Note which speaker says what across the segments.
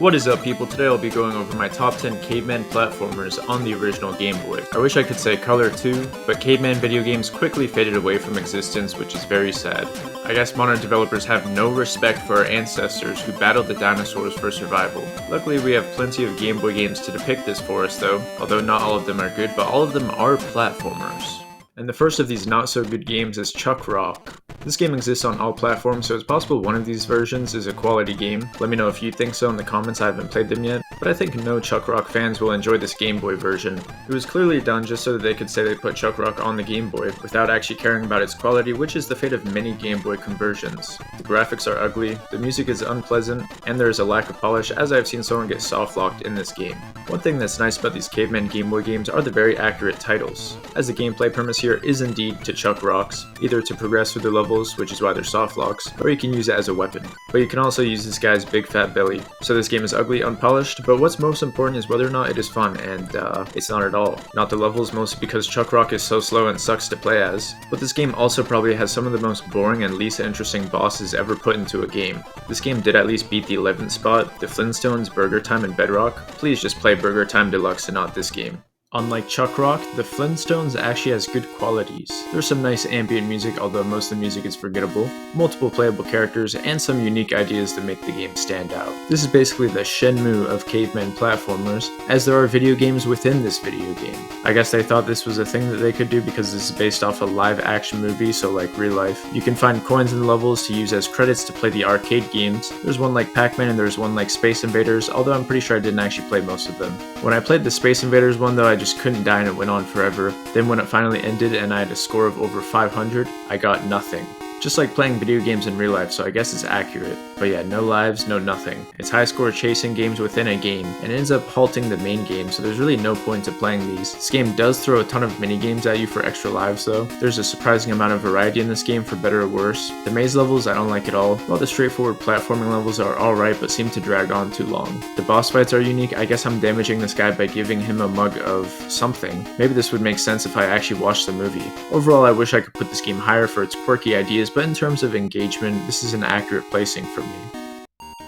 Speaker 1: What is up, people? Today I'll be going over my top 10 Caveman platformers on the original Game Boy. I wish I could say color too, but Caveman video games quickly faded away from existence, which is very sad. I guess modern developers have no respect for our ancestors who battled the dinosaurs for survival. Luckily, we have plenty of Game Boy games to depict this for us though, although not all of them are good, but all of them are platformers. And the first of these not so good games is Chuck Rock. This game exists on all platforms, so it's possible one of these versions is a quality game. Let me know if you think so in the comments. I haven't played them yet, but I think no Chuck Rock fans will enjoy this Game Boy version. It was clearly done just so that they could say they put Chuck Rock on the Game Boy, without actually caring about its quality, which is the fate of many Game Boy conversions. The graphics are ugly, the music is unpleasant, and there is a lack of polish, as I've seen someone get soft-locked in this game. One thing that's nice about these Caveman Game Boy games are the very accurate titles, as the gameplay premise here is indeed to chuck rocks, either to progress through the levels, which is why they're soft locks, or you can use it as a weapon. But you can also use this guy's big fat belly. So this game is ugly, unpolished, but what's most important is whether or not it is fun, and it's not at all. Not the levels, mostly because Chuck Rock is so slow and sucks to play as, but this game also probably has some of the most boring and least interesting bosses ever put into a game. This game did at least beat the 11th spot, the Flintstones, Burger Time, and Bedrock. Please just play Burger Time Deluxe and not this game. Unlike Chuck Rock, the Flintstones actually has good qualities. There's some nice ambient music, although most of the music is forgettable, multiple playable characters, and some unique ideas that make the game stand out. This is basically the Shenmue of Caveman platformers, as there are video games within this video game. I guess they thought this was a thing that they could do because this is based off a live action movie, so like real life. You can find coins in the levels to use as credits to play the arcade games. There's one like Pac-Man and there's one like Space Invaders, although I'm pretty sure I didn't actually play most of them. When I played the Space Invaders one though, I just couldn't die and it went on forever. Then when it finally ended and I had a score of over 500, I got nothing. Just like playing video games in real life, so I guess it's accurate. But yeah, no lives, no nothing. It's high score chasing games within a game, and it ends up halting the main game, so there's really no point to playing these. This game does throw a ton of mini games at you for extra lives though. There's a surprising amount of variety in this game, for better or worse. The maze levels I don't like at all, while the straightforward platforming levels are alright but seem to drag on too long. The boss fights are unique. I guess I'm damaging this guy by giving him a mug of something. Maybe this would make sense if I actually watched the movie. Overall, I wish I could put this game higher for its quirky ideas, but in terms of engagement, this is an accurate placing for me.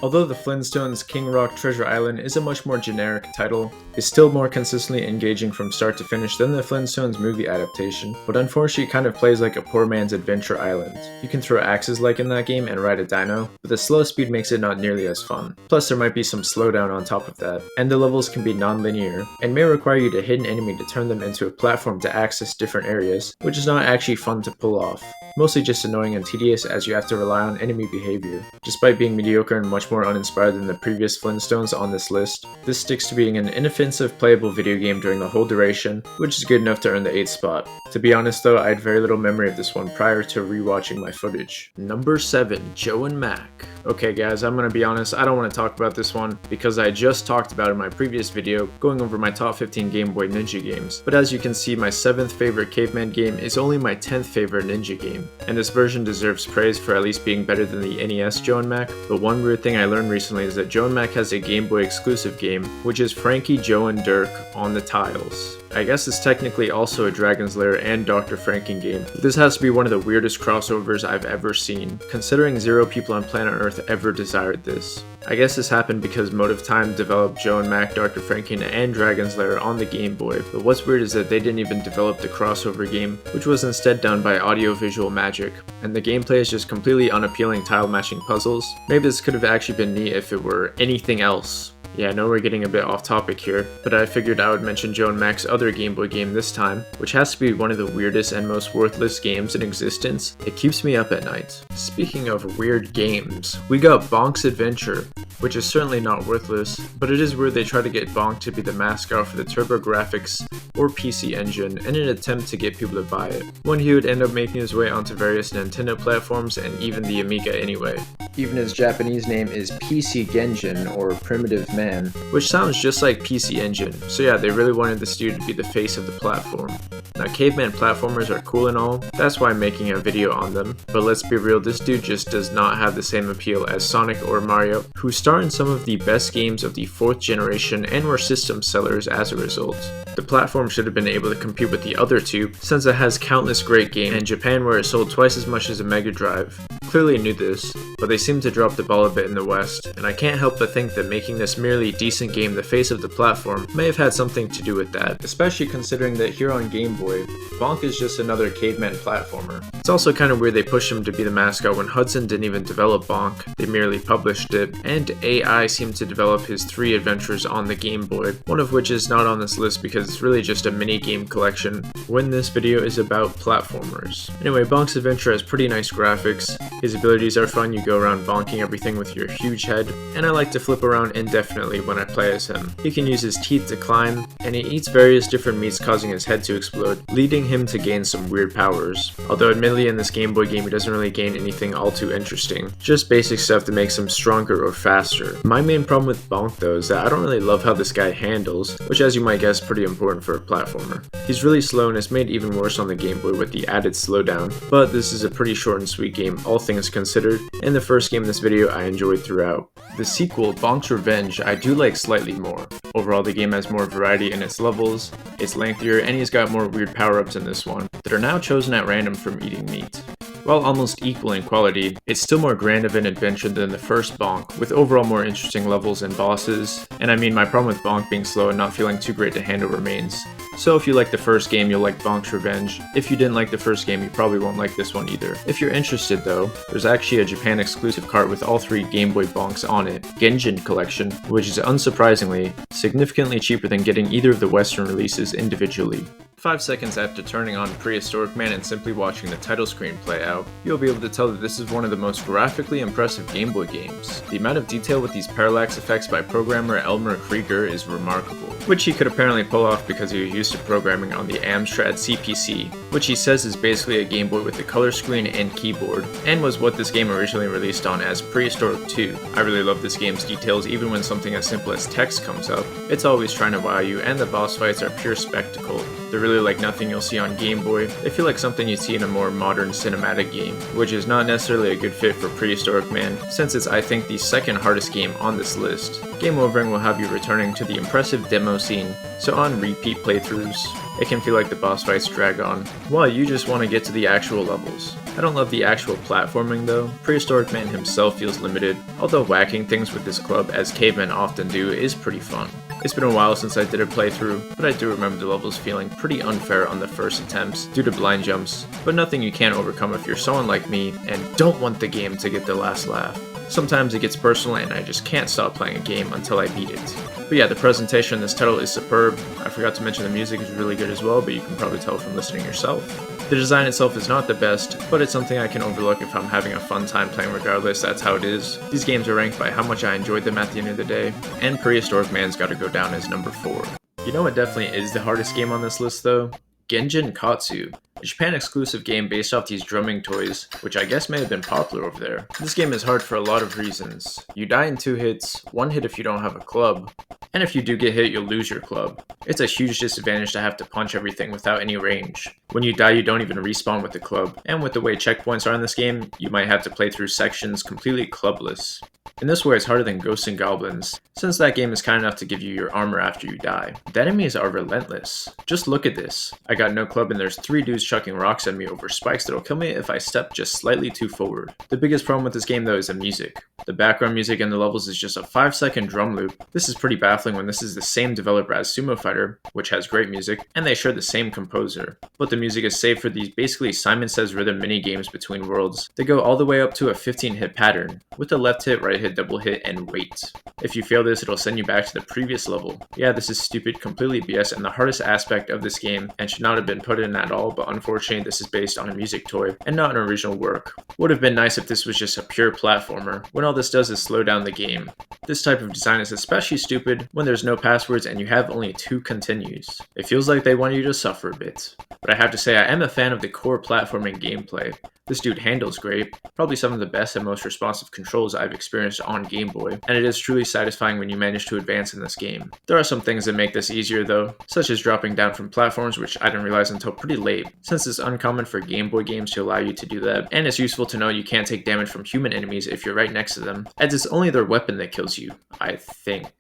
Speaker 1: Although the Flintstones King Rock Treasure Island is a much more generic title, it's still more consistently engaging from start to finish than the Flintstones movie adaptation, but unfortunately it kind of plays like a poor man's Adventure Island. You can throw axes like in that game and ride a dino, but the slow speed makes it not nearly as fun. Plus there might be some slowdown on top of that, and the levels can be non-linear, and may require you to hit an enemy to turn them into a platform to access different areas, which is not actually fun to pull off. Mostly just annoying and tedious as you have to rely on enemy behavior. Despite being mediocre and much more uninspired than the previous Flintstones on this list, this sticks to being an inoffensive playable video game during the whole duration, which is good enough to earn the 8th spot. To be honest though, I had very little memory of this one prior to rewatching my footage. Number 7, Joe and Mac. Okay guys, I'm gonna be honest, I don't want to talk about this one because I just talked about it in my previous video going over my top 15 Game Boy Ninja games, but as you can see, my 7th favorite Caveman game is only my 10th favorite Ninja game, and this version deserves praise for at least being better than the NES Joe and Mac. But one weird thing I learned recently is that Joe and Mac has a Game Boy exclusive game, which is Frankie, Joe, and Dirk on the Tiles. I guess it's technically also a Dragon's Lair and Dr. Franken game. This has to be one of the weirdest crossovers I've ever seen, considering 0 people on planet Earth ever desired this. I guess this happened because Motive Time developed Joe and Mac, Dr. Franken, and Dragon's Lair on the Game Boy, but what's weird is that they didn't even develop the crossover game, which was instead done by Audiovisual Magic, and the gameplay is just completely unappealing tile matching puzzles. Maybe this could have actually been neat if it were anything else. Yeah, I know we're getting a bit off topic here, but I figured I would mention Joe and Mac's other Game Boy game this time, which has to be one of the weirdest and most worthless games in existence. It keeps me up at night. Speaking of weird games, we got Bonk's Adventure, which is certainly not worthless, but it is weird they try to get Bonk to be the mascot for the TurboGrafx or PC Engine in an attempt to get people to buy it, when he would end up making his way onto various Nintendo platforms and even the Amiga anyway. Even his Japanese name is PC Genjin, or Primitive Man, which sounds just like PC Engine, so yeah, they really wanted this dude to be the face of the platform. Now Caveman platformers are cool and all, that's why I'm making a video on them, but let's be real, this dude just does not have the same appeal as Sonic or Mario, who star in some of the best games of the 4th generation and were system sellers as a result. The platform should have been able to compete with the other two, since it has countless great games in Japan where it sold twice as much as a Mega Drive. Clearly knew this, but they seem to drop the ball a bit in the West, and I can't help but think that making this merely decent game the face of the platform may have had something to do with that, especially considering that here on Game Boy, Bonk is just another caveman platformer. It's also kind of weird they pushed him to be the mascot when Hudson didn't even develop Bonk, they merely published it, and AI seemed to develop his 3 adventures on the Game Boy, one of which is not on this list because it's really just a mini game collection when this video is about platformers. Anyway, Bonk's adventure has pretty nice graphics, his abilities are fun, you go around bonking everything with your huge head, and I like to flip around indefinitely when I play as him. He can use his teeth to climb, and he eats various different meats causing his head to explode, leading him to gain some weird powers. Although admittedly in this Game Boy game he doesn't really gain anything all too interesting, just basic stuff that makes him stronger or faster. My main problem with Bonk though is that I don't really love how this guy handles, which as you might guess is pretty important for a platformer. He's really slow and it's made even worse on the Game Boy with the added slowdown, but this is a pretty short and sweet game all things considered, and the first game in this video I enjoyed throughout. The sequel, Bonk's Revenge, I do like slightly more. Overall the game has more variety in its levels, it's lengthier, and he's got more weird power-ups in this one that are now chosen at random from eating meat. While almost equal in quality, it's still more grand of an adventure than the first Bonk, with overall more interesting levels and bosses, and I mean my problem with Bonk being slow and not feeling too great to handle remains. So if you like the first game, you'll like Bonk's Revenge. If you didn't like the first game, you probably won't like this one either. If you're interested though, there's actually a Japan exclusive cart with all 3 Game Boy Bonks on it, Genjin Collection, which is unsurprisingly significantly cheaper than getting either of the Western releases individually. 5 seconds after turning on Prehistorik Man and simply watching the title screen play out, you'll be able to tell that this is one of the most graphically impressive Game Boy games. The amount of detail with these parallax effects by programmer Elmer Krieger is remarkable, which he could apparently pull off because he was used to programming on the Amstrad CPC, which he says is basically a Game Boy with a color screen and keyboard, and was what this game originally released on as Prehistoric 2. I really love this game's details even when something as simple as text comes up. It's always trying to wow you, and the boss fights are pure spectacle. They're really like nothing you'll see on Game Boy. They feel like something you'd see in a more modern cinematic game, which is not necessarily a good fit for Prehistorik Man, since it's I think the second hardest game on this list. Game overing will have you returning to the impressive demo scene, so on repeat playthroughs, it can feel like the boss fights drag on, while you just want to get to the actual levels. I don't love the actual platforming though. Prehistorik Man himself feels limited, although whacking things with his club, as cavemen often do, is pretty fun. It's been a while since I did a playthrough, but I do remember the levels feeling pretty unfair on the first attempts due to blind jumps, but nothing you can't overcome if you're someone like me and don't want the game to get the last laugh. Sometimes it gets personal and I just can't stop playing a game until I beat it. But yeah, the presentation in this title is superb. I forgot to mention the music is really good as well, but you can probably tell from listening yourself. The design itself is not the best, but it's something I can overlook if I'm having a fun time playing regardless, that's how it is. These games are ranked by how much I enjoyed them at the end of the day, and Prehistorik Man's gotta go down as number 4. You know what definitely is the hardest game on this list though? Genjin Kotts, a Japan exclusive game based off these drumming toys, which I guess may have been popular over there. This game is hard for a lot of reasons. You die in 2 hits, 1 hit if you don't have a club, and if you do get hit, you'll lose your club. It's a huge disadvantage to have to punch everything without any range. When you die, you don't even respawn with the club, and with the way checkpoints are in this game, you might have to play through sections completely clubless. In this way, it's harder than Ghosts and Goblins, since that game is kind enough to give you your armor after you die. The enemies are relentless. Just look at this. I got no club and there's 3 dudes chucking rocks at me over spikes that'll kill me if I step just slightly too forward. The biggest problem with this game though is the music. The background music in the levels is just a 5-second drum loop. This is pretty baffling when this is the same developer as Sumo Fighter, which has great music, and they share the same composer. But the music is saved for these basically Simon Says Rhythm mini games between worlds. They go all the way up to a 15-hit pattern, with a left hit, right hit, double hit, and wait. If you fail this, it'll send you back to the previous level. Yeah, this is stupid, completely BS, and the hardest aspect of this game, and should not have been put in at all, but unfortunately this is based on a music toy, and not an original work. Would have been nice if this was just a pure platformer, when all this does is slow down the game. This type of design is especially stupid when there's no passwords and you have only 2 continues. It feels like they want you to suffer a bit. But I have to say I am a fan of the core platforming gameplay. This dude handles great, probably some of the best and most responsive controls I've experienced on Game Boy, and it is truly satisfying when you manage to advance in this game. There are some things that make this easier though, such as dropping down from platforms, which I didn't realize until pretty late, since it's uncommon for Game Boy games to allow you to do that, and it's useful to know you can't take damage from human enemies if you're right next to them, as it's only their weapon that kills you, I think.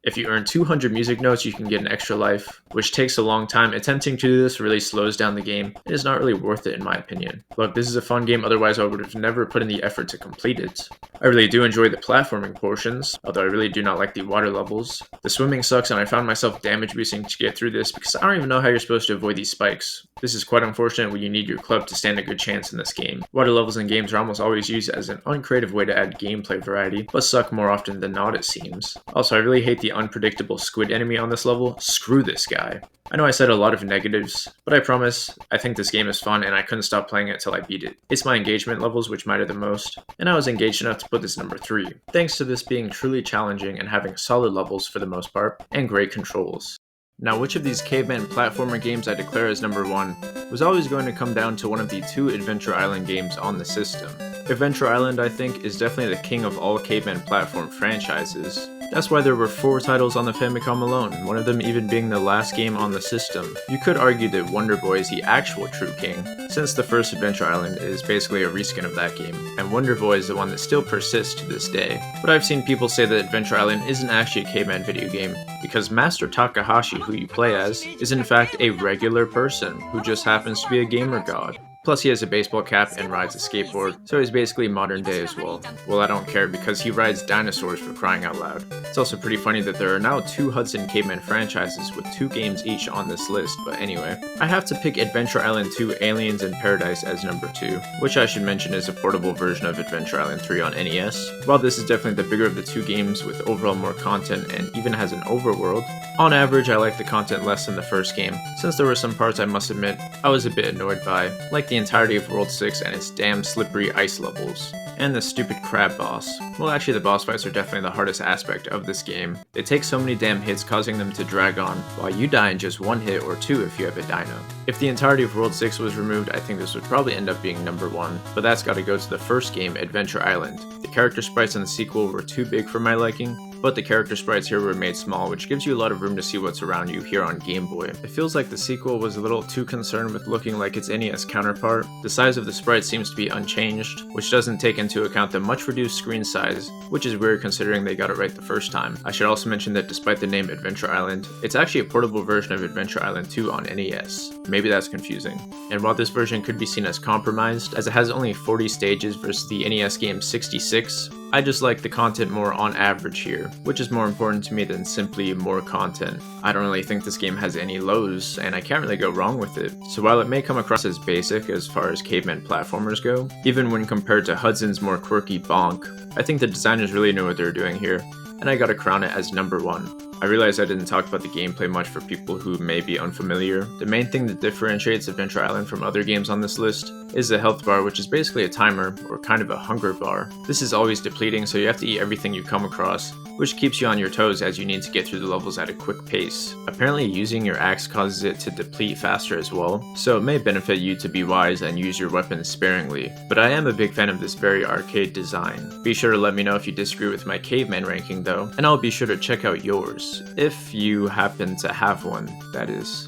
Speaker 1: If you earn 200 music notes, you can get an extra life, which takes a long time. Attempting to do this really slows down the game and is not really worth it in my opinion. Look, this is a fun game, otherwise I would have never put in the effort to complete it. I really do enjoy the platforming portions, although I really do not like the water levels. The swimming sucks and I found myself damage boosting to get through this because I don't even know how you're supposed to avoid these spikes. This is quite unfortunate when you need your club to stand a good chance in this game. Water levels in games are almost always used as an uncreative way to add gameplay variety, but suck more often than not it seems. Also, I really hate the unpredictable squid enemy on this level. Screw this guy. I know I said a lot of negatives, but I promise, I think this game is fun and I couldn't stop playing it till I beat it. It's my engagement levels which matter the most, and I was engaged enough to put this number 3, thanks to this being truly challenging and having solid levels for the most part, and great controls. Now, which of these Caveman platformer games I declare as number 1 was always going to come down to one of the 2 Adventure Island games on the system. Adventure Island, I think, is definitely the king of all Caveman platform franchises. That's why there were 4 titles on the Famicom alone, one of them even being the last game on the system. You could argue that Wonder Boy is the actual true king, since the first Adventure Island is basically a reskin of that game, and Wonder Boy is the one that still persists to this day. But I've seen people say that Adventure Island isn't actually a Caveman video game, because Master Takahashi, who you play as, is in fact a regular person who just happens to be a gamer god. Plus he has a baseball cap and rides a skateboard, so he's basically modern day as well. Well, I don't care because he rides dinosaurs for crying out loud. It's also pretty funny that there are now 2 Hudson Caveman franchises with 2 games each on this list, but anyway. I have to pick Adventure Island 2 Aliens in Paradise as number 2, which I should mention is a portable version of Adventure Island 3 on NES. While this is definitely the bigger of the 2 games with overall more content and even has an overworld, on average I like the content less than the first game, since there were some parts I must admit I was a bit annoyed by, like the entirety of World 6 and its damn slippery ice levels. And the stupid crab boss. Well, actually the boss fights are definitely the hardest aspect of this game. They take so many damn hits causing them to drag on, while you die in just 1 hit or 2 if you have a dino. If the entirety of World 6 was removed, I think this would probably end up being number 1, but that's gotta go to the first game, Adventure Island. The character sprites in the sequel were too big for my liking, but the character sprites here were made small, which gives you a lot of room to see what's around you here on Game Boy. It feels like the sequel was a little too concerned with looking like its NES counterpart. The size of the sprite seems to be unchanged, which doesn't take into account the much reduced screen size, which is weird considering they got it right the first time. I should also mention that despite the name Adventure Island, it's actually a portable version of Adventure Island 2 on NES. Maybe that's confusing. And while this version could be seen as compromised, as it has only 40 stages versus the NES game 66, I just like the content more on average here, which is more important to me than simply more content. I don't really think this game has any lows, and I can't really go wrong with it. So while it may come across as basic as far as Caveman platformers go, even when compared to Hudson's more quirky Bonk, I think the designers really knew what they were doing here, and I gotta crown it as number 1. I realize I didn't talk about the gameplay much for people who may be unfamiliar. The main thing that differentiates Adventure Island from other games on this list is the health bar, which is basically a timer, or kind of a hunger bar. This is always depleting, so you have to eat everything you come across, which keeps you on your toes as you need to get through the levels at a quick pace. Apparently using your axe causes it to deplete faster as well, so it may benefit you to be wise and use your weapons sparingly, but I am a big fan of this very arcade design. Be sure to let me know if you disagree with my Caveman ranking though, and I'll be sure to check out yours, if you happen to have one, that is.